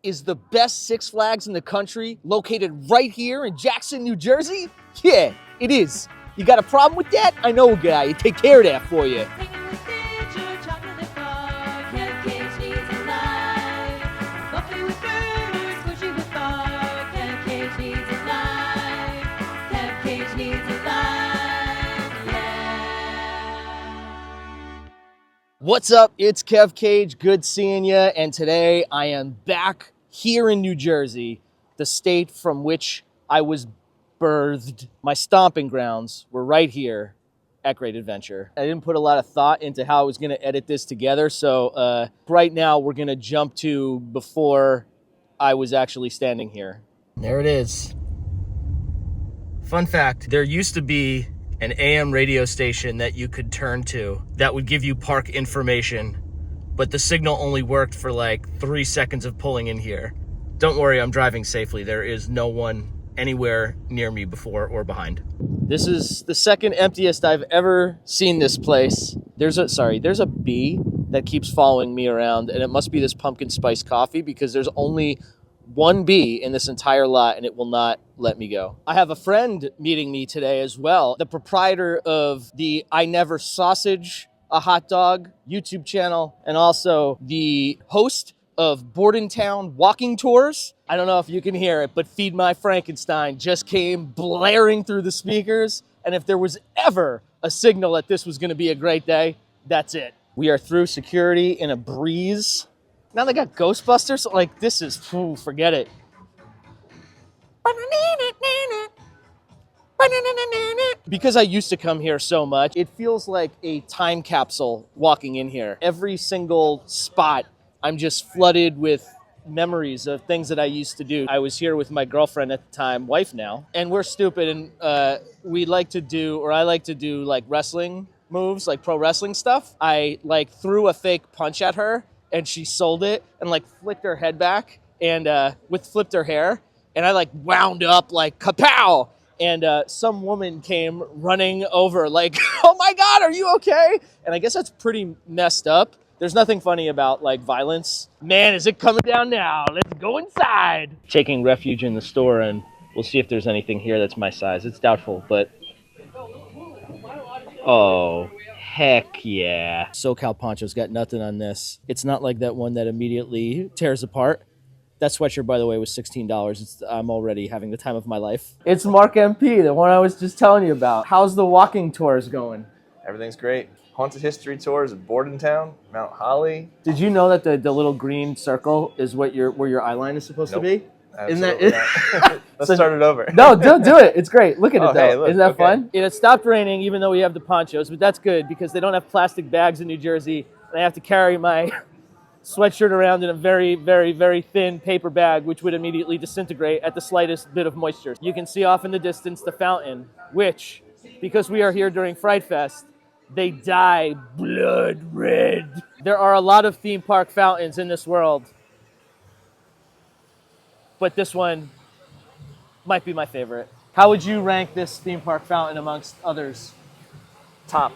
is the best Six Flags in the country located right here in Jackson, New Jersey? Yeah, it is. You got a problem with that? I know a guy. He'll take care of that for you. What's up? It's Kev Cage. Good seeing you. And today I am back here in New Jersey, the state from which I was birthed. My stomping grounds were right here at Great Adventure. I didn't put a lot of thought into how I was going to edit this together. So right now we're going to jump to before I was actually standing here. There it is. Fun fact, there used to be an AM radio station that you could turn to that would give you park information, but the signal only worked for like 3 seconds of pulling in here. Don't worry, I'm driving safely. There is no one anywhere near me before or behind. This is the second emptiest I've ever seen this place. There's a bee that keeps following me around, and it must be this pumpkin spice coffee because there's only one bee in this entire lot and it will not let me go. I have a friend meeting me today as well, the proprietor of the I Never Sausage a Hot Dog YouTube channel, and also the host of Bordentown walking tours. I don't know if you can hear it, but Feed My Frankenstein just came blaring through the speakers. And if there was ever a signal that this was going to be a great day, that's it. We are through security in a breeze. Now they got Ghostbusters. Like, this is, forget it. Because I used to come here so much, it feels like a time capsule walking in here. Every single spot, I'm just flooded with memories of things that I used to do. I was here with my girlfriend at the time, wife now, and we're stupid, and I like to do like wrestling moves, like pro wrestling stuff. I like threw a fake punch at her, and she sold it and like flicked her head back and flipped her hair, and I like wound up like kapow. And some woman came running over like, oh my God, are you okay? And I guess that's pretty messed up. There's nothing funny about like violence. Man, is it coming down now? Let's go inside. Taking refuge in the store, and we'll see if there's anything here that's my size. It's doubtful, but oh, heck yeah. SoCal Poncho's got nothing on this. It's not like that one that immediately tears apart. That sweatshirt, by the way, was $16. I'm already having the time of my life. It's Mark MP, the one I was just telling you about. How's the walking tours going? Everything's great. Haunted History Tours of Bordentown, Mount Holly. Did you know that the little green circle is where your eye line is supposed to be? Absolutely not. Let's start it over. No, don't do it. It's great. Look at it, though. Hey, look, isn't that fun? It stopped raining, even though we have the ponchos, but that's good because they don't have plastic bags in New Jersey, and I have to carry my sweatshirt around in a very, very, very thin paper bag, which would immediately disintegrate at the slightest bit of moisture. You can see off in the distance the fountain, which, because we are here during Fright Fest, they dye blood red. There are a lot of theme park fountains in this world, but this one might be my favorite. How would you rank this theme park fountain amongst others? Top.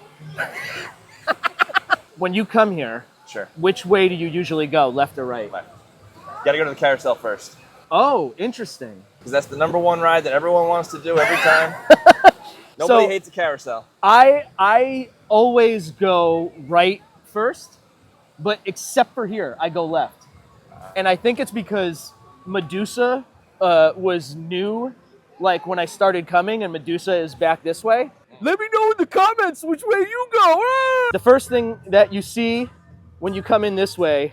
When you come here, Sure. Which way do you usually go, left or right? Left. You gotta go to the carousel first. Oh, interesting. Because that's the number one ride that everyone wants to do every time. Nobody hates a carousel. I always go right first, but except for here, I go left. And I think it's because Medusa was new, like when I started coming, and Medusa is back this way. Let me know in the comments which way you go. The first thing that you see when you come in this way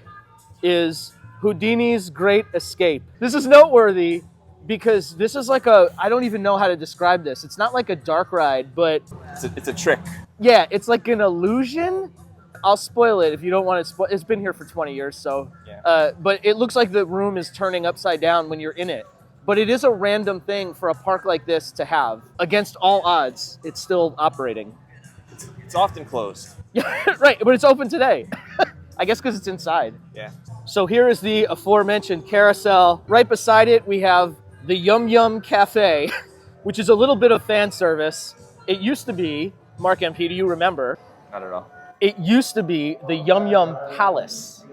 is Houdini's Great Escape. This is noteworthy because this is like I don't even know how to describe this. It's not like a dark ride, but It's a trick. yeah, it's like an illusion. I'll spoil it if you don't want to spoil. It's been here for 20 years, so. Yeah. But it looks like the room is turning upside down when you're in it. But it is a random thing for a park like this to have. Against all odds, it's still operating. It's often closed. Yeah, right, but it's open today. I guess because it's inside. Yeah. So here is the aforementioned carousel. Right beside it, we have the Yum Yum Cafe, which is a little bit of fan service. It used to be, Mark MP, do you remember? Not at all. It used to be the Yum Yum Palace.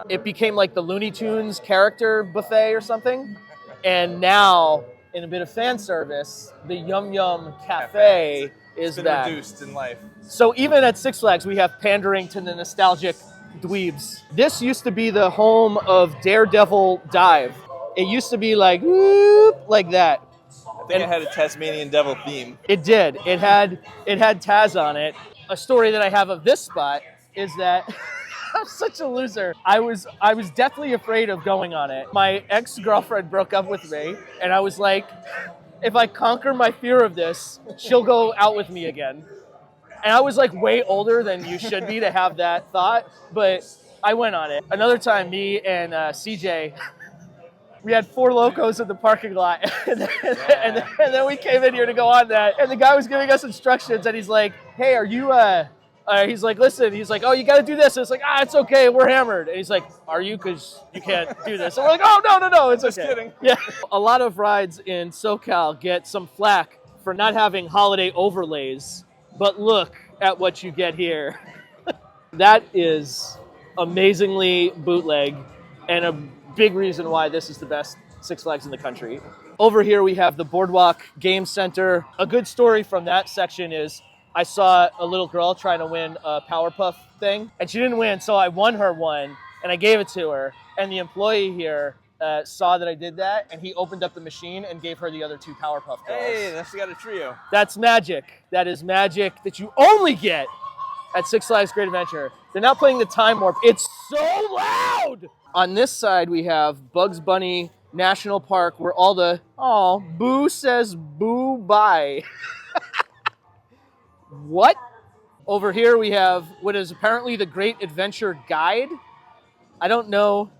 It became like the Looney Tunes character buffet or something. And now, in a bit of fan service, the Yum Yum Cafe is been back. reduced in life. So even at Six Flags, we have pandering to the nostalgic dweebs. This used to be the home of Daredevil Dive. It used to be like, whoop, like that. I think it had a Tasmanian devil theme. It did. It had Taz on it. A story that I have of this spot is that I'm such a loser. I was deathly afraid of going on it. My ex-girlfriend broke up with me, and I was like, if I conquer my fear of this, she'll go out with me again. And I was like way older than you should be to have that thought, but I went on it. Another time, me and CJ, we had Four Locos in the parking lot, and then we came in here to go on that. And the guy was giving us instructions, and he's like, "Hey, are you?" He's like, "Listen." He's like, "Oh, you got to do this." And it's like, "It's okay. We're hammered." And he's like, "Are you? Because you can't do this." And we're like, "Oh, no, it's Just okay." kidding. Yeah. A lot of rides in SoCal get some flack for not having holiday overlays, but look at what you get here. That is amazingly bootleg, and a big reason why this is the best Six Flags in the country. Over here we have the Boardwalk Game Center. A good story from that section is I saw a little girl trying to win a Powerpuff thing, and she didn't win, so I won her one, and I gave it to her. And the employee here saw that I did that, and he opened up the machine and gave her the other 2 Powerpuff girls. Hey, now she got a trio. That's magic. That is magic that you only get at Six Flags Great Adventure. They're not playing the Time Warp. It's so loud! On this side, we have Bugs Bunny National Park, where all the, boo says boo bye. What? Over here, we have what is apparently the Great Adventure Guide. I don't know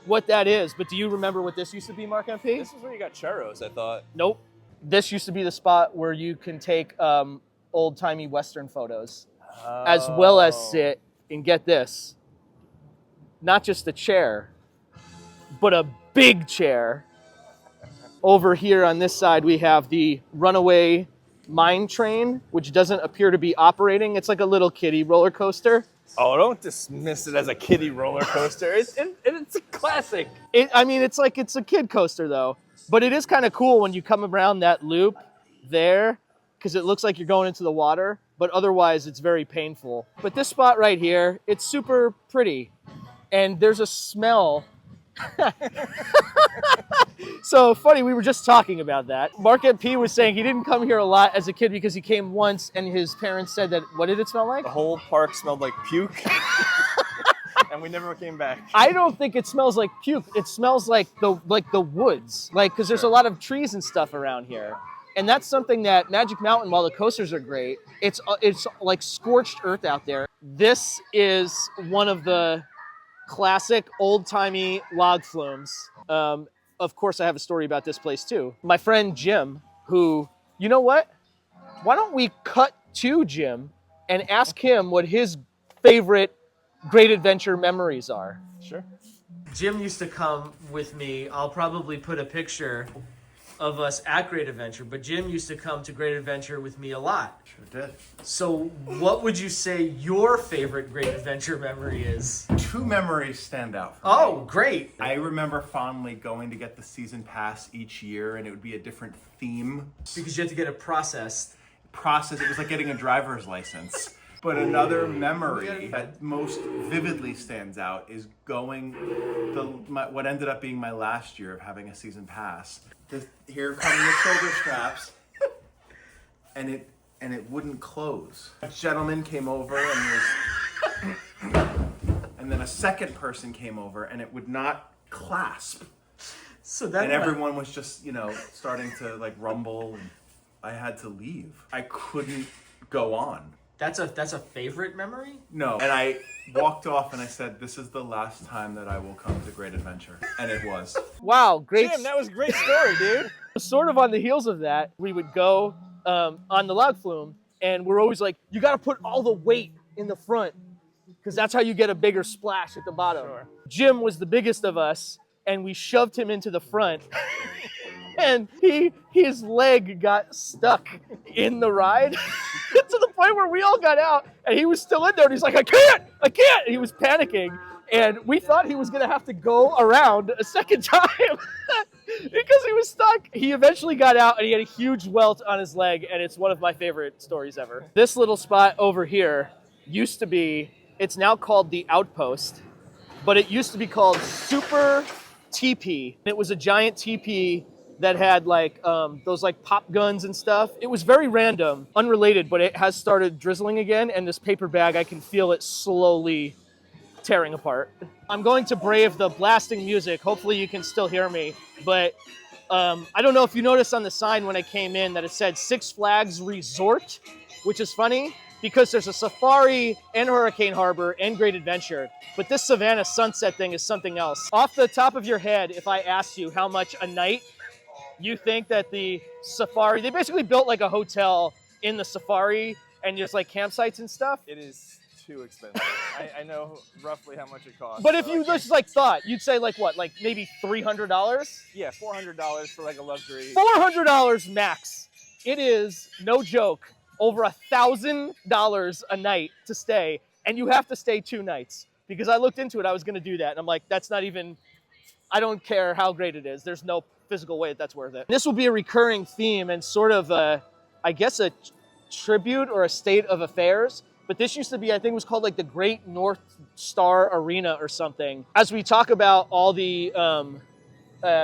what that is, but do you remember what this used to be, Mark MP? This is where you got churros, I thought. Nope. This used to be the spot where you can take old-timey Western photos, as well as sit and get this. Not just a chair, but a big chair. Over here on this side, we have the Runaway Mine Train, which doesn't appear to be operating. It's like a little kiddie roller coaster. Oh, don't dismiss it as a kiddie roller coaster. It's a classic. It's a kid coaster, though. But it is kind of cool when you come around that loop there, because it looks like you're going into the water, but otherwise it's very painful. But this spot right here, it's super pretty. And there's a smell. So funny, we were just talking about that. Mark MP was saying he didn't come here a lot as a kid because he came once and his parents said that, what did it smell like? The whole park smelled like puke. And we never came back. I don't think it smells like puke. It smells like the woods, because there's a lot of trees and stuff around here. And that's something that Magic Mountain, while the coasters are great, it's like scorched earth out there. This is one of the classic old-timey log flumes. Of course, I have a story about this place too. My friend Jim, who, you know what? Why don't we cut to Jim and ask him what his favorite Great Adventure memories are? Sure. Jim used to come with me. I'll probably put a picture of us at Great Adventure, but Jim used to come to Great Adventure with me a lot. Sure did. So what would you say your favorite Great Adventure memory is? 2 memories stand out for Oh, me. great. I remember fondly going to get the season pass each year, and it would be a different theme. Because you have to get it processed. It was like getting a driver's license. But another memory that most vividly stands out is going what ended up being my last year of having a season pass. Here come the shoulder straps, and it wouldn't close. A gentleman came over and then a second person came over, and it would not clasp. So that And everyone was just, starting to like rumble, and I had to leave. I couldn't go on. That's a favorite memory? No. And I walked off and I said, this is the last time that I will come to Great Adventure. And it was. Wow, great. Jim, that was a great story, dude. Sort of on the heels of that, we would go on the log flume, and we're always like, you got to put all the weight in the front, because that's how you get a bigger splash at the bottom. Sure. Jim was the biggest of us, and we shoved him into the front. And his leg got stuck in the ride to the point where we all got out, and he was still in there, and he's like, I can't, and he was panicking. And we thought he was going to have to go around a second time because he was stuck. He eventually got out and he had a huge welt on his leg, and it's one of my favorite stories ever. This little spot over here used to be, it's now called the Outpost, but it used to be called Super TP. It was a giant TP that had like those like pop guns and stuff. It was very random, unrelated, but it has started drizzling again, and this paper bag, I can feel it slowly tearing apart. I'm going to brave the blasting music. Hopefully you can still hear me, but I don't know if you noticed on the sign when I came in that it said Six Flags Resort, which is funny because there's a safari and Hurricane Harbor and Great Adventure, but this Savannah Sunset thing is something else. Off the top of your head, if I asked you how much a night you think that the safari, they basically built like a hotel in the safari and just like campsites and stuff. It is too expensive. I know roughly how much it costs. But if you just like thought, you'd say like what, like maybe $300? Yeah, $400 for like a luxury. $400 max. It is, no joke, over $1,000 a night to stay, and you have to stay 2 nights. Because I looked into it, I was gonna do that, and I'm like, that's not even, I don't care how great it is. There's no physical way that's worth it. This will be a recurring theme and sort of I guess a tribute or a state of affairs. But this used to be, I think it was called like the Great North Star Arena or something. As we talk about all the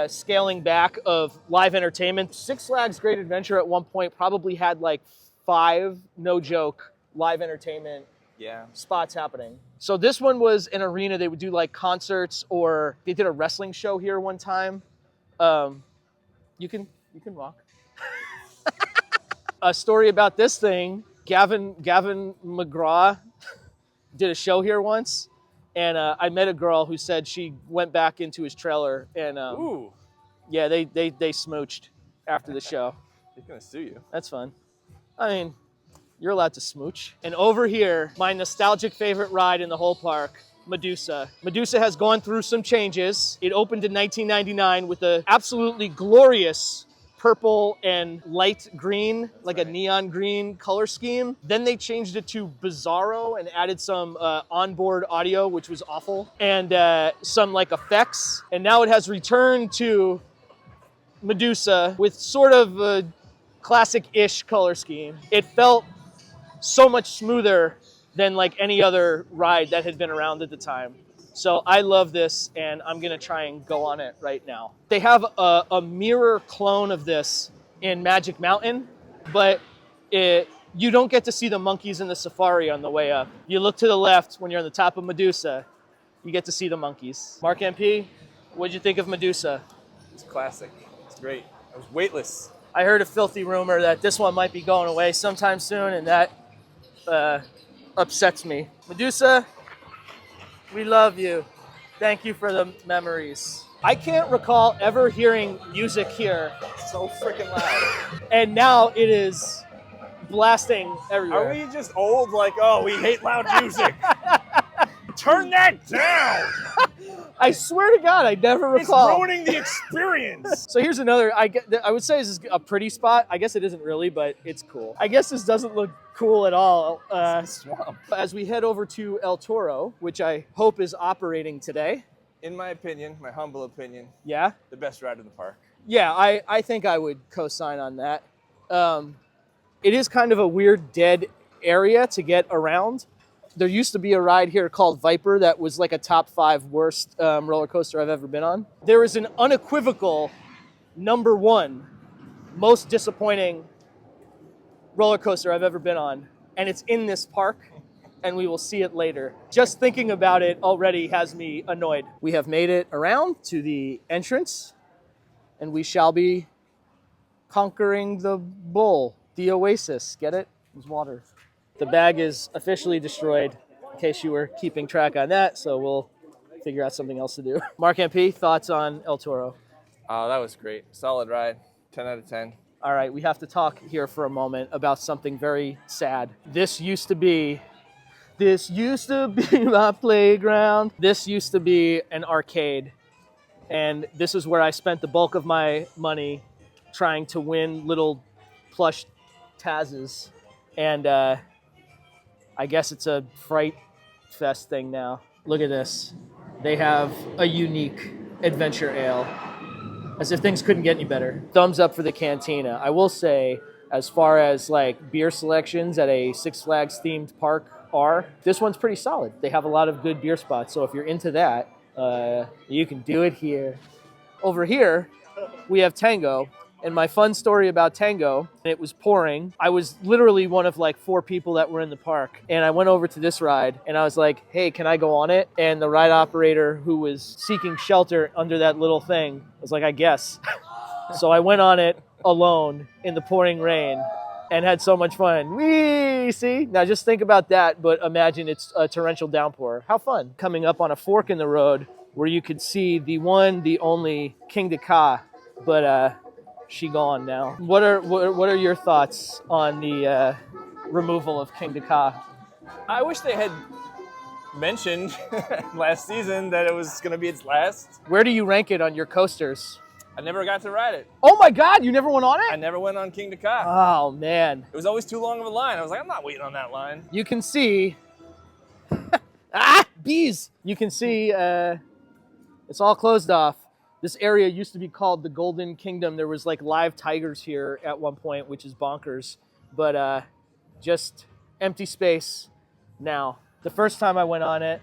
scaling back of live entertainment, Six Flags Great Adventure at one point probably had like 5, no joke, live entertainment spots happening. So this one was an arena. They would do like concerts, or they did a wrestling show here one time. You can walk. A story about this thing. Gavin McGraw did a show here once, and I met a girl who said she went back into his trailer, and yeah, they smooched after the show. He's gonna sue you. That's fun. I mean, you're allowed to smooch. And over here, my nostalgic favorite ride in the whole park, Medusa. Medusa has gone through some changes. It opened in 1999 with a absolutely glorious purple and light green, like a neon green color scheme. Then they changed it to Bizarro and added some onboard audio, which was awful, and some like effects. And now it has returned to Medusa with sort of a classic-ish color scheme. It felt so much smoother than like any other ride that had been around at the time. So I love this, and I'm gonna try and go on it right now. They have a mirror clone of this in Magic Mountain, but you don't get to see the monkeys in the safari on the way up. You look to the left when you're on the top of Medusa, you get to see the monkeys. Mark MP, what'd you think of Medusa? It's classic. It's great. It was weightless. I heard a filthy rumor that this one might be going away sometime soon, and that upsets me. Medusa, we love you. Thank you for the memories. I can't recall ever hearing music here So freaking loud. and now it is blasting everywhere. Are we just old? Like, oh, we hate loud music. Turn that down. I swear to God, I never recall. It's ruining the experience. So here's another, I would say this is a pretty spot. I guess it isn't really, but it's cool. I guess this doesn't look cool at all. Swamp. As we head over to El Toro, which I hope is operating today. In my opinion, my humble opinion, Yeah? the best ride in the park. Yeah, I think I would co-sign on that. It is kind of a weird dead area to get around. There used to be a ride here called Viper that was like a top 5 worst roller coaster I've ever been on. There is an unequivocal number 1 most disappointing roller coaster I've ever been on, and it's in this park, and we will see it later. Just thinking about it already has me annoyed. We have made it around to the entrance, and we shall be conquering the bull, the oasis. Get it? It was water. The bag is officially destroyed, in case you were keeping track on that, so we'll figure out something else to do. Mark MP, thoughts on El Toro? Oh, that was great. Solid ride. 10 out of 10. All right, we have to talk here for a moment about something very sad. This used to be my playground. This used to be an arcade, and this is where I spent the bulk of my money trying to win little plush Tazes. And I guess it's a Fright Fest thing now. Look at this. they have a unique adventure ale. As if things couldn't get any better. Thumbs up for the cantina. I will say, as far as like beer selections at a Six Flags themed park are, this one's pretty solid. They have a lot of good beer spots. So if you're into that, you can do it here. Over here, we have Tango. And my fun story about Tango, it was pouring. I was literally one of like 4 people that were in the park. And I went over to this ride and I was like, hey, can I go on it? And the ride operator who was seeking shelter under that little thing was like, I guess. So I went on it alone in the pouring rain and had so much fun. Whee! See? Now just think about that, but imagine it's a torrential downpour. How fun. Coming up on a fork in the road where you could see the one, the only King de Ka, but she gone now. What are your thoughts on the removal of King de Ka? I wish they had mentioned last season that it was going to be its last. Where do you rank it on your coasters? I never got to ride it. Oh my God, you never went on I it? never went on King de Ka. Oh man. It was always too long of a line. I was like, I'm not waiting on that line. You can see, bees. You can see it's all closed off. This area used to be called the Golden Kingdom. There was like live tigers here at one point, which is bonkers, but just empty space now. The first time I went on it,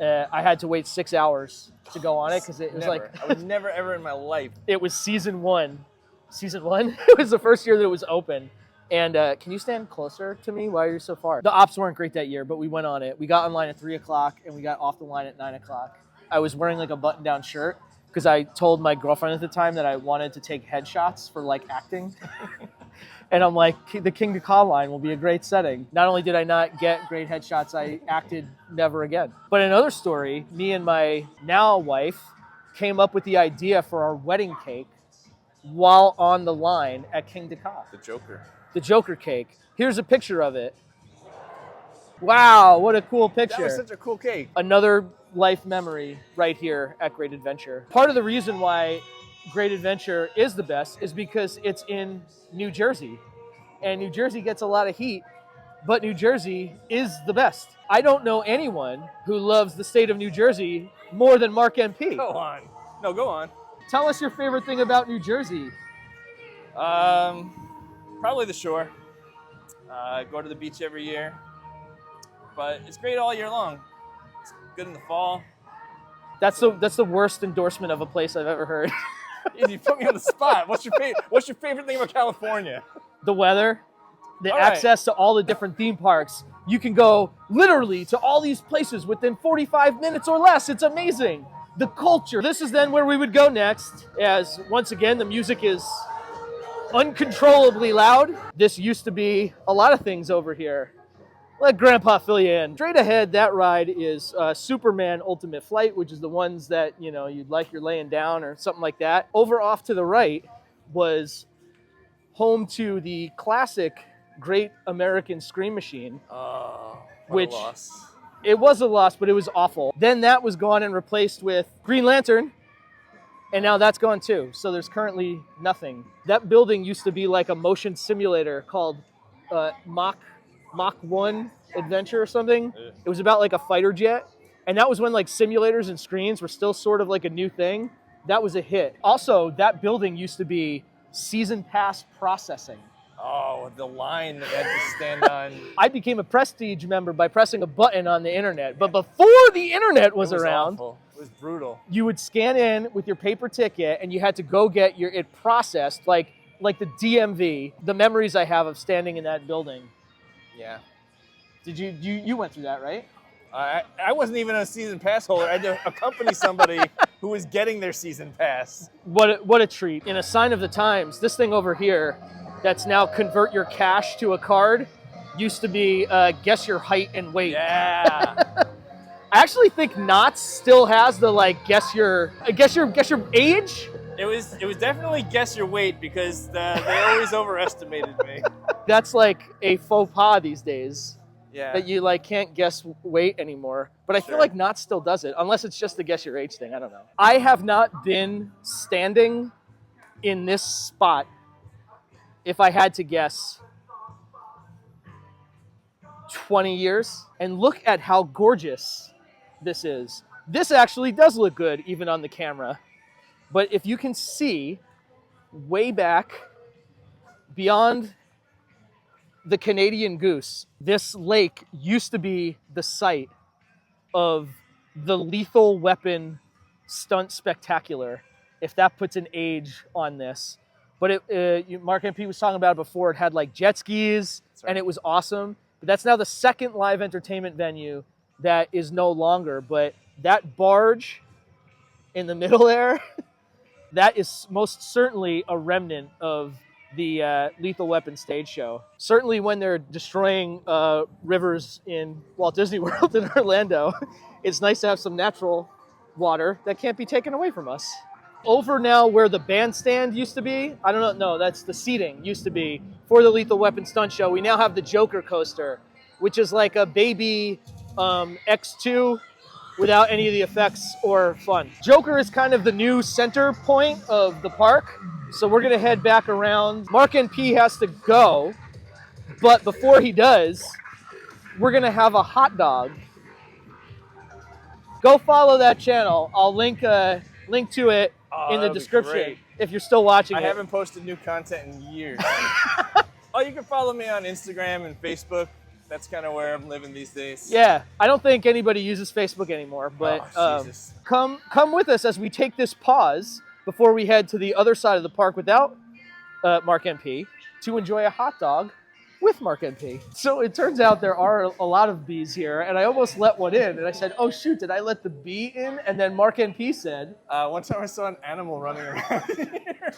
I had to wait 6 hours to go on it because it was like I would never ever in my life. it was season one. Season one? It was the first year that it was open. And can you stand closer to me? Why are you so far? The ops weren't great that year, but we went on it. We got online at 3 o'clock and we got off the line at 9 o'clock. I was wearing like a button-down shirt because I told my girlfriend at the time that I wanted to take headshots for like acting. And I'm like, the King de Ka line will be a great setting. Not only did I not get great headshots, I acted never again. But another story, me and my now wife came up with the idea for our wedding cake while on the line at King de Ka. The Joker. The Joker cake. Here's a picture of it. Wow, what a cool picture. That was such a cool cake. Another life memory right here at Great Adventure. Part of the reason why Great Adventure is the best is because it's in New Jersey. And New Jersey gets a lot of heat, but New Jersey is the best. I don't know anyone who loves the state of New Jersey more than Mark MP. Go on. No, go on. Tell us your favorite thing about New Jersey. Probably the shore. I go to the beach every year. But it's great all year long. It's good in the fall. That's the worst endorsement of a place I've ever heard. You put me on the spot. What's your favorite thing about California? The weather, the All right. access to all the different theme parks. You can go literally to all these places within 45 minutes or less. It's amazing. The culture. This is then where we would go next, as once again, the music is uncontrollably loud. This used to be a lot of things over here. Let Grandpa fill you in. Straight ahead, that ride is Superman Ultimate Flight, which is the ones that, you know, you'd like you're laying down or something like that. Over off to the right was home to the classic Great American Scream Machine. Oh, Which- a loss. It was a loss, but it was awful. Then that was gone and replaced with Green Lantern, and now that's gone too. So there's currently nothing. That building used to be like a motion simulator called Mach 1 Adventure or something. Ugh. It was about like a fighter jet, and that was when like simulators and screens were still sort of like a new thing. That was a hit. Also, that building used to be season pass processing. Oh, the line that you had to stand on. I became a Prestige member by pressing a button on the internet, but before the internet was It was around, awful. It was brutal. you would scan in with your paper ticket and you had to go get it processed like the DMV. The memories I have of standing in that building. Yeah. Did you went through that, right? I wasn't even a season pass holder. I had to accompany somebody who was getting their season pass. What a treat. In a sign of the times, this thing over here that's now convert your cash to a card used to be guess your height and weight. Yeah. I actually think Knott's still has the like guess your age. It was definitely guess your weight because they always overestimated me. That's like a faux pas these days. Yeah. That you like can't guess weight anymore. But I feel Sure. like Knott's still does it, unless it's just the guess your age thing. I don't know. I have not been standing in this spot, if I had to guess, 20 years. And look at how gorgeous this is. This actually does look good, even on the camera. But if you can see way back beyond the Canadian Goose, this lake used to be the site of the Lethal Weapon stunt spectacular, if that puts an age on this. But Mark MP was talking about it before. It had like jet skis, right. and it was awesome. But that's now the second live entertainment venue that is no longer. But that barge in the middle there, that is most certainly a remnant of the Lethal Weapon stage show. Certainly when they're destroying rivers in Walt Disney World in Orlando, it's nice to have some natural water that can't be taken away from us. Over now where the bandstand used to be, I don't know, no, that's the seating used to be for the Lethal Weapon stunt show. We now have the Joker coaster, which is like a baby X2 without any of the effects or fun. Joker is kind of the new center point of the park, so we're gonna head back around. Mark NP has to go, but before he does, we're gonna have a hot dog. Go follow that channel. I'll link to it in the description if you're still watching it. I haven't posted new content in years. Oh, you can follow me on Instagram and Facebook. That's kind of where I'm living these days. Yeah, I don't think anybody uses Facebook anymore, but come with us as we take this pause before we head to the other side of the park without Mark MP to enjoy a hot dog with Mark MP. So it turns out there are a lot of bees here, and I almost let one in, and I said, oh shoot, did I let the bee in? And then Mark NP said... one time I saw an animal running around here.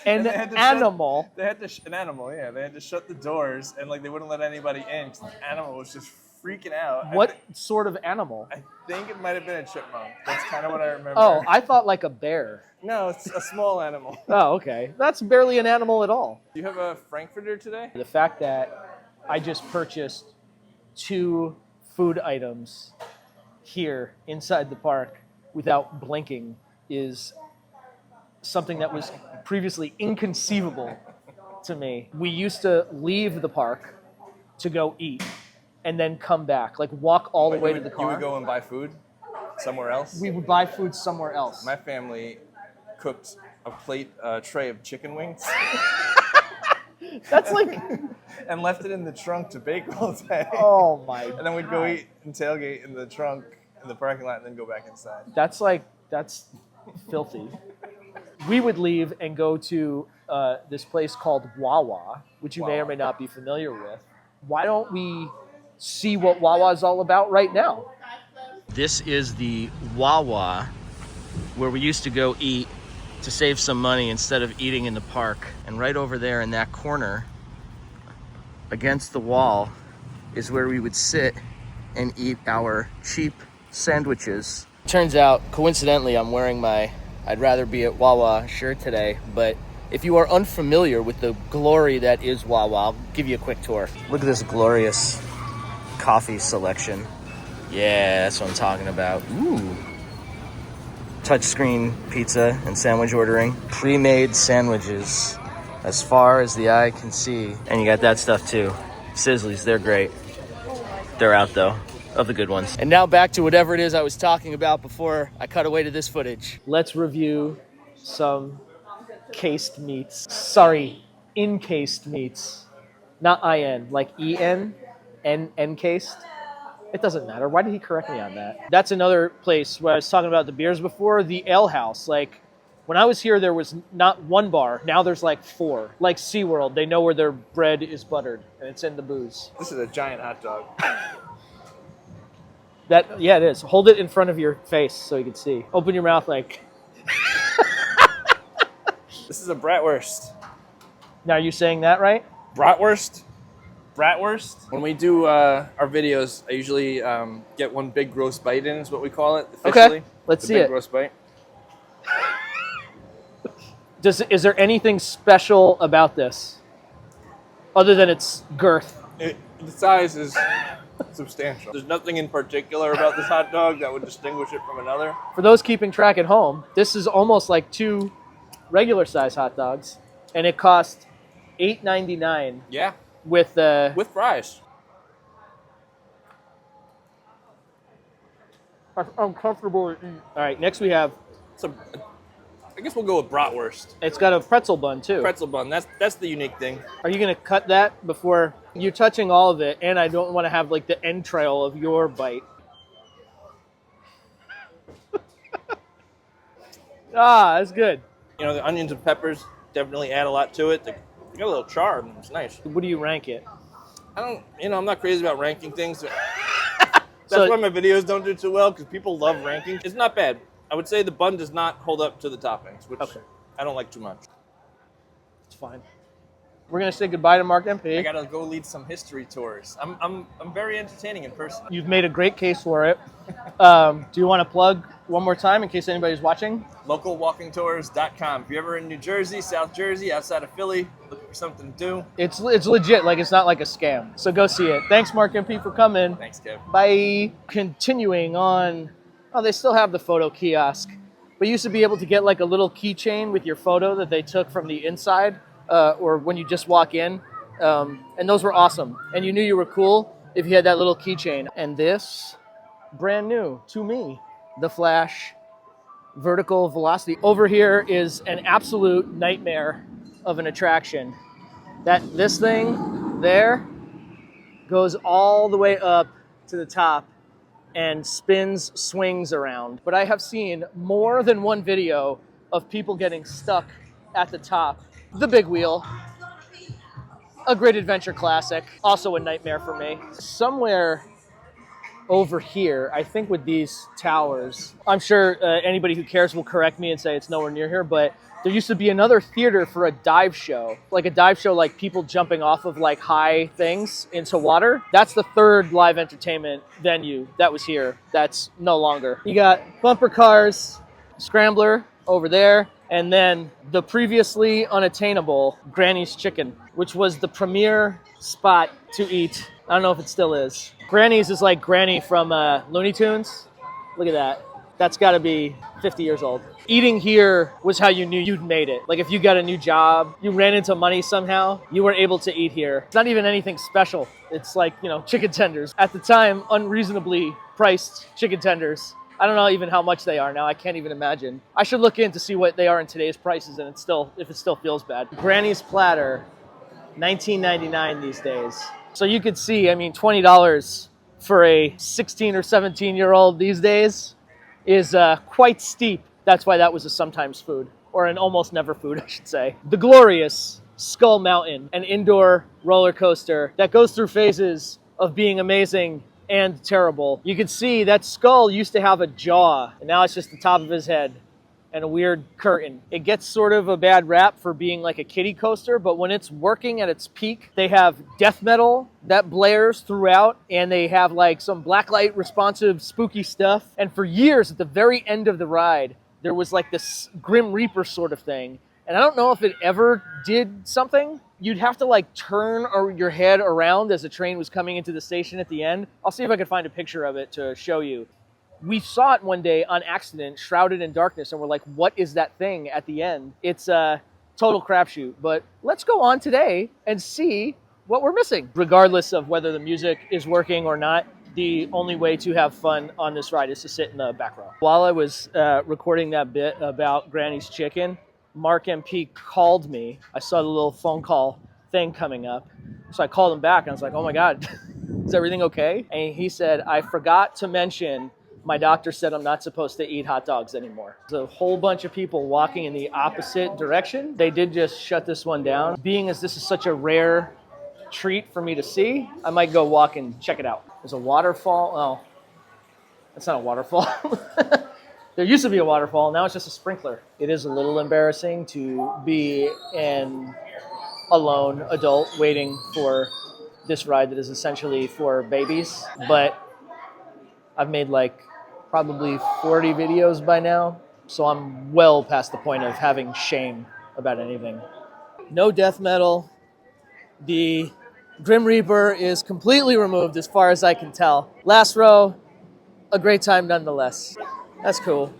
An animal? They had to shut the doors, and like they wouldn't let anybody in because the animal was just freaking out. What sort of animal? I think it might have been a chipmunk. That's kind of what I remember. Oh, I thought like a bear. No, it's a small animal. Oh, okay. That's barely an animal at all. Do you have a Frankfurter today? The fact that I just purchased 2 food items here inside the park without blinking is something that was previously inconceivable to me. We used to leave the park to go eat and then come back, like walk all the way to the car. You would go and buy food somewhere else? We would buy food somewhere else. My family cooked a tray of chicken wings. That's like... and left it in the trunk to bake all day. Oh my God. And then we'd go eat and tailgate in the trunk in the parking lot and then go back inside. That's filthy. We would leave and go to this place called Wawa, which you may or may not be familiar with. Why don't we see what Wawa is all about right now? This is the Wawa where we used to go eat to save some money instead of eating in the park. And right over there in that corner, against the wall, is where we would sit and eat our cheap sandwiches. Turns out, coincidentally, I'm wearing my I'd rather be at Wawa shirt today, but if you are unfamiliar with the glory that is Wawa, I'll give you a quick tour. Look at this glorious coffee selection. Yeah, that's what I'm talking about. Ooh. Touchscreen pizza and sandwich ordering. Pre-made sandwiches as far as the eye can see. And you got that stuff too. Sizzlies, they're great. They're out though, of the good ones. And now back to whatever it is I was talking about before I cut away to this footage. Let's review some cased meats. Sorry, encased meats. Not IN, like EN, encased. It doesn't matter. Why did he correct me on that? That's another place where I was talking about the beers before, the ale house. Like, when I was here, there was not one bar. Now there's like 4. Like SeaWorld, they know where their bread is buttered, and it's in the booze. This is a giant hot dog. Yeah, it is. Hold it in front of your face so you can see. Open your mouth like... This is a bratwurst. Now, are you saying that right? Bratwurst? Bratwurst. When we do our videos, I usually get one big gross bite in, is what we call it officially. Okay, let's see it. Big gross bite. Is there anything special about this other than its girth? The size is substantial. There's nothing in particular about this hot dog that would distinguish it from another. For those keeping track at home, this is almost like 2 regular size hot dogs, and it cost $8.99. Yeah. With fries. uncomfortable to eat. All right, next we have, So I guess we'll go with bratwurst. it's got a pretzel bun too. Pretzel bun. That's the unique thing. Are you gonna cut that before you're touching all of it? And I don't want to have like the entrail of your bite. Ah, that's good. You know, the onions and peppers definitely add a lot to it. They got a little char, and it's nice. What do you rank it? I'm not crazy about ranking things. That's So- why my videos don't do too well, because people love rankings. It's not bad. I would say the bun does not hold up to the toppings, which Okay. I don't like too much. It's fine. We're gonna say goodbye to Mark I MP. gotta go lead some history tours. I'm very entertaining in person. You've made a great case for it. Do you want to plug one more time in case anybody's watching? Localwalkingtours.com. If you're ever in New Jersey, South Jersey, outside of Philly, looking for something to do, It's legit. Like, it's not like a scam. So go see it. Thanks, Mark MP, for coming. thanks, Kev. Bye. Continuing on. Oh, they still have the photo kiosk. But you used to be able to get like a little keychain with your photo that they took from the inside or when you just walk in. And those were awesome. And you knew you were cool if you had that little keychain. And this, brand new to me, the Flash vertical velocity. Over here is an absolute nightmare of an attraction. This thing there goes all the way up to the top and swings around. But I have seen more than one video of people getting stuck at the top. The big wheel, a great adventure classic, also a nightmare for me. Somewhere over here, I think with these towers, I'm sure anybody who cares will correct me and say it's nowhere near here, but there used to be another theater for a dive show, like people jumping off of like high things into water. That's the third live entertainment venue that was here. That's no longer. You got bumper cars, Scrambler over there, and then the previously unattainable Granny's Chicken, which was the premier spot to eat. I don't know if it still is. Granny's is like Granny from Looney Tunes. Look at that. That's got to be 50 years old. Eating here was how you knew you'd made it. Like if you got a new job, you ran into money somehow, you were able to eat here. It's not even anything special. It's like, chicken tenders. At the time, unreasonably priced chicken tenders. I don't know even how much they are now. I can't even imagine. I should look in to see what they are in today's prices and if it still feels bad. Granny's platter, $19.99 these days. So you could see, $20 for a 16 or 17-year-old these days is quite steep. That's why that was a sometimes food, or an almost never food, I should say. The glorious Skull Mountain, an indoor roller coaster that goes through phases of being amazing and terrible. You can see that skull used to have a jaw, and now it's just the top of his head and a weird curtain. It gets sort of a bad rap for being like a kiddie coaster, but when it's working at its peak, they have death metal that blares throughout, and they have like some blacklight responsive spooky stuff. And for years, at the very end of the ride, there was like this Grim Reaper sort of thing. And I don't know if it ever did something. You'd have to like turn your head around as the train was coming into the station at the end. I'll see if I can find a picture of it to show you. We saw it one day on accident, shrouded in darkness, and we're like, what is that thing at the end? It's a total crapshoot. But let's go on today and see what we're missing. Regardless of whether the music is working or not, the only way to have fun on this ride is to sit in the back row. While I was recording that bit about Granny's Chicken, Mark MP called me. I saw the little phone call thing coming up. So I called him back and I was like, oh my God, is everything okay? And he said, I forgot to mention my doctor said I'm not supposed to eat hot dogs anymore. There's a whole bunch of people walking in the opposite direction. They did just shut this one down. Being as this is such a rare treat for me to see, I might go walk and check it out. There's a waterfall. Oh, that's not a waterfall. There used to be a waterfall. Now it's just a sprinkler. It is a little embarrassing to be an alone adult waiting for this ride that is essentially for babies. But I've made like probably 40 videos by now, so I'm well past the point of having shame about anything. No death metal. The Grim Reaper is completely removed as far as I can tell. Last row, a great time nonetheless. That's cool.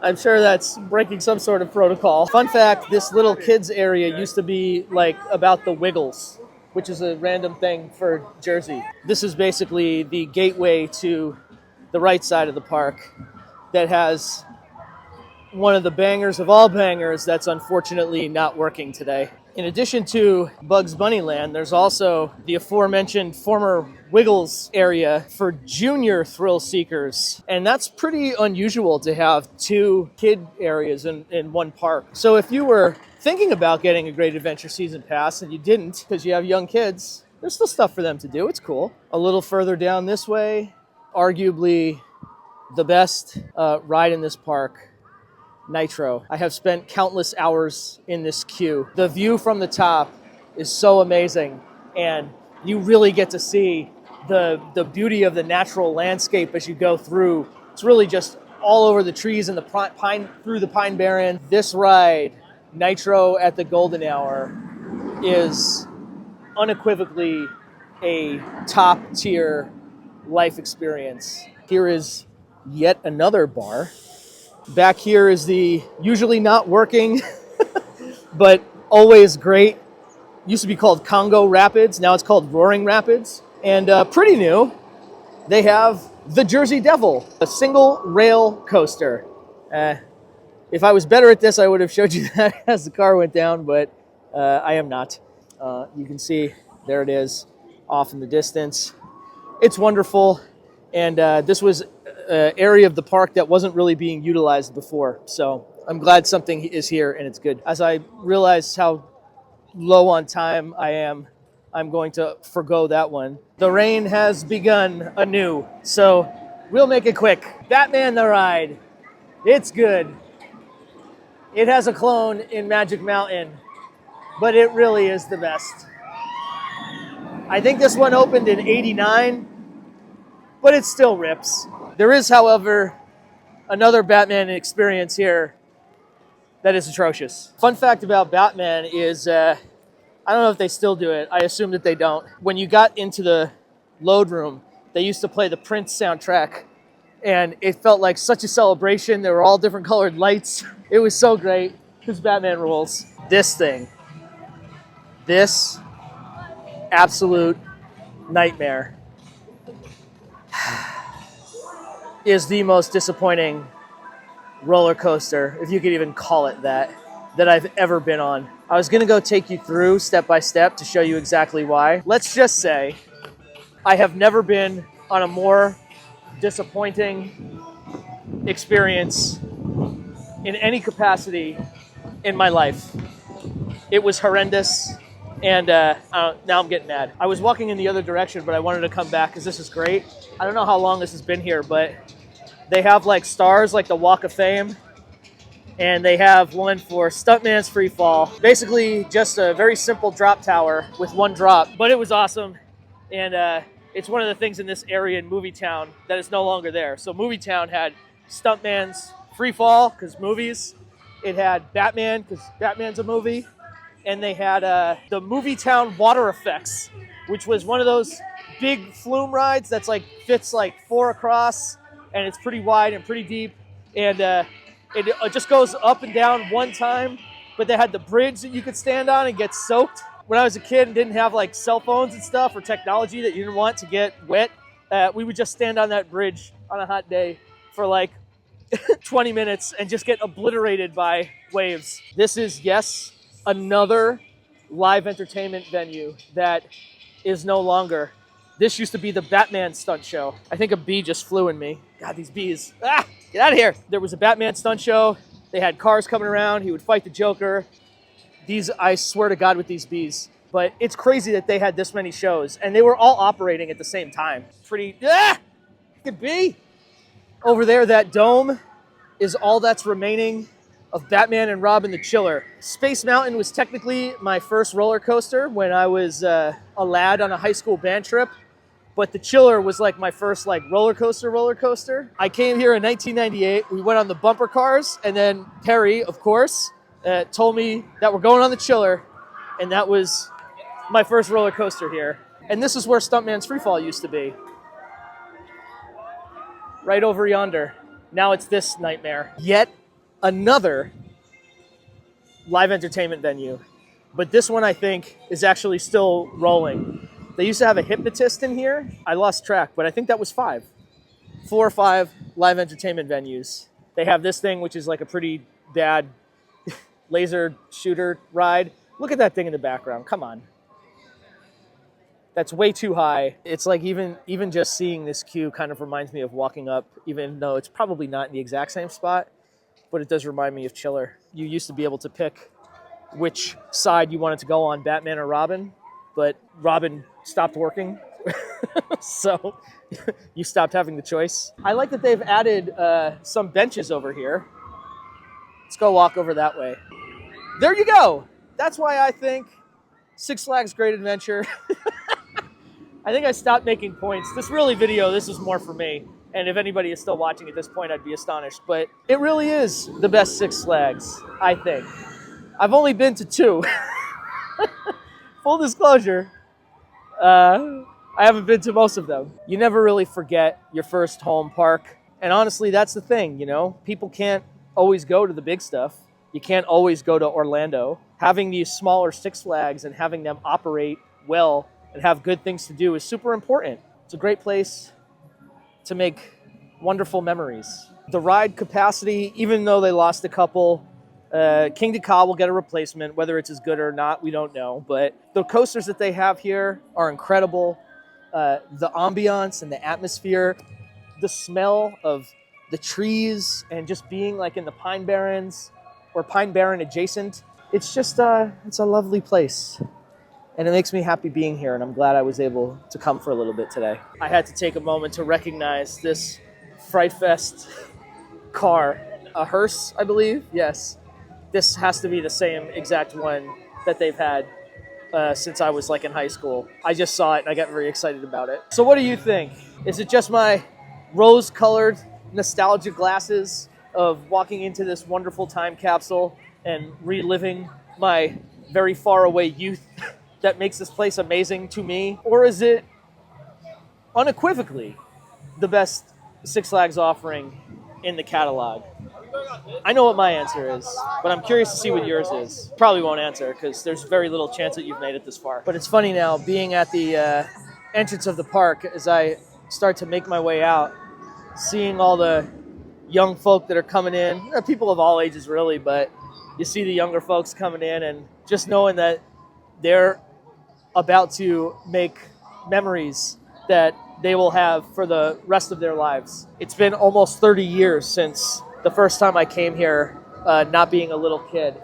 I'm sure that's breaking some sort of protocol. Fun fact, this little kids area used to be like about the Wiggles, which is a random thing for Jersey. This is basically the gateway to the right side of the park that has one of the bangers of all bangers that's unfortunately not working today. In addition to Bugs Bunny Land, there's also the aforementioned former Wiggles area for junior thrill seekers. And that's pretty unusual to have two kid areas in one park. So if you were thinking about getting a Great Adventure Season Pass and you didn't because you have young kids, there's still stuff for them to do. It's cool. A little further down this way, arguably the best ride in this park, Nitro. I have spent countless hours in this queue. The view from the top is so amazing, and you really get to see the beauty of the natural landscape as you go through. It's really just all over the trees and the pine through the Pine Barren. This ride, Nitro at the Golden Hour, is unequivocally a top tier life experience. Here is yet another bar. Back here is the usually not working, but always great. Used to be called Congo Rapids. Now it's called Roaring Rapids. And pretty new, they have the Jersey Devil, a single rail coaster. If I was better at this, I would have showed you that as the car went down, but I am not. You can see, there it is, off in the distance. It's wonderful. And this was area of the park that wasn't really being utilized before. So I'm glad something is here and it's good. As I realize how low on time I am, I'm going to forgo that one. The rain has begun anew, so we'll make it quick. Batman the Ride. It's good. It has a clone in Magic Mountain, but it really is the best. I think this one opened in '89, but it still rips. There is, however, another Batman experience here that is atrocious. Fun fact about Batman is, I don't know if they still do it. I assume that they don't. When you got into the load room, they used to play the Prince soundtrack, and it felt like such a celebration. There were all different colored lights. It was so great, because Batman rules. This thing, this absolute nightmare, is the most disappointing roller coaster, if you could even call it that I've ever been on. I was gonna go take you through step by step to show you exactly why. Let's just say I have never been on a more disappointing experience in any capacity in my life. It was horrendous, and now I'm getting mad. I was walking in the other direction, but I wanted to come back because this is great. I don't know how long this has been here, but they have like stars like the Walk of Fame, and they have one for Stuntman's Free Fall. Basically just a very simple drop tower with one drop, but it was awesome. And it's one of the things in this area in Movie Town that is no longer there. So Movie Town had Stuntman's Free Fall, because movies. It had Batman, because Batman's a movie. And they had the Movie Town Water Effects, which was one of those big flume rides that's like fits like 4 across, and it's pretty wide and pretty deep, and it just goes up and down one time, but they had the bridge that you could stand on and get soaked. When I was a kid and didn't have like cell phones and stuff or technology that you didn't want to get wet, we would just stand on that bridge on a hot day for like 20 minutes and just get obliterated by waves. This is, yes, another live entertainment venue that is no longer. This used to be the Batman stunt show. I think a bee just flew in me. God, these bees. Ah, get out of here. There was a Batman stunt show. They had cars coming around. He would fight the Joker. I swear to God with these bees. But it's crazy that they had this many shows, and they were all operating at the same time. Good bee. Over there, that dome is all that's remaining of Batman and Robin the Chiller. Space Mountain was technically my first roller coaster when I was a lad on a high school band trip. But the Chiller was like my first like roller coaster. I came here in 1998. We went on the bumper cars, and then Perry, of course, told me that we're going on the Chiller, and that was my first roller coaster here. And this is where Stuntman's Free Fall used to be. Right over yonder. Now it's this nightmare. Yet another live entertainment venue. But this one, I think, is actually still rolling. They used to have a hypnotist in here. I lost track, but I think that was 5 4 or 5 live entertainment venues. They have this thing, which is like a pretty bad laser shooter ride. Look at that thing in the background. Come on. That's way too high. It's like even just seeing this queue kind of reminds me of walking up, even though it's probably not in the exact same spot, but it does remind me of Chiller. You used to be able to pick which side you wanted to go on, Batman or Robin, but Robin stopped working. So you stopped having the choice. I like that they've added some benches over here. Let's go walk over that way. There you go. That's why I think Six Flags Great Adventure. I think I stopped making points. This is more for me. And if anybody is still watching at this point, I'd be astonished. But it really is the best Six Flags, I think. I've only been to 2. Full disclosure, I haven't been to most of them. You never really forget your first home park. And honestly, that's the thing, you know? People can't always go to the big stuff. You can't always go to Orlando. Having these smaller Six Flags and having them operate well and have good things to do is super important. It's a great place to make wonderful memories. The ride capacity, even though they lost a couple, King Ka will get a replacement. Whether it's as good or not, we don't know. But the coasters that they have here are incredible. The ambiance and the atmosphere, the smell of the trees and just being like in the Pine Barrens or Pine Barren adjacent. It's just, it's a lovely place. And it makes me happy being here, and I'm glad I was able to come for a little bit today. I had to take a moment to recognize this Fright Fest car. A hearse, I believe? Yes. This has to be the same exact one that they've had since I was like in high school. I just saw it and I got very excited about it. So what do you think? Is it just my rose-colored nostalgia glasses of walking into this wonderful time capsule and reliving my very far away youth that makes this place amazing to me? Or is it unequivocally the best Six Flags offering in the catalog? I know what my answer is, but I'm curious to see what yours is. Probably won't answer because there's very little chance that you've made it this far. But it's funny now, being at the entrance of the park, as I start to make my way out, seeing all the young folk that are coming in, people of all ages really, but you see the younger folks coming in and just knowing that they're about to make memories that they will have for the rest of their lives. It's been almost 30 years since the first time I came here, not being a little kid.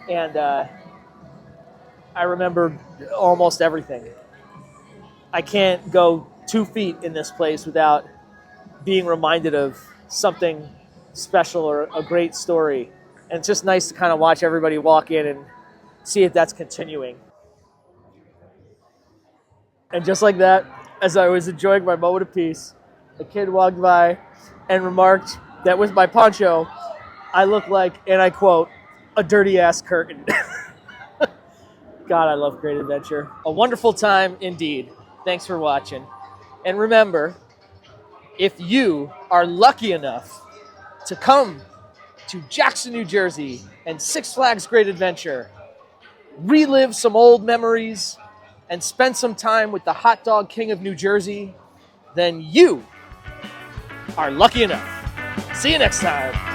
And I remember almost everything. I can't go 2 feet in this place without being reminded of something special or a great story. And it's just nice to kind of watch everybody walk in and see if that's continuing. And just like that, as I was enjoying my moment of peace, a kid walked by and remarked that with my poncho, I look like, and I quote, a dirty-ass curtain. God, I love Great Adventure. A wonderful time indeed. Thanks for watching. And remember, if you are lucky enough to come to Jackson, New Jersey and Six Flags Great Adventure, relive some old memories, and spend some time with the hot dog king of New Jersey, then you are lucky enough. See you next time.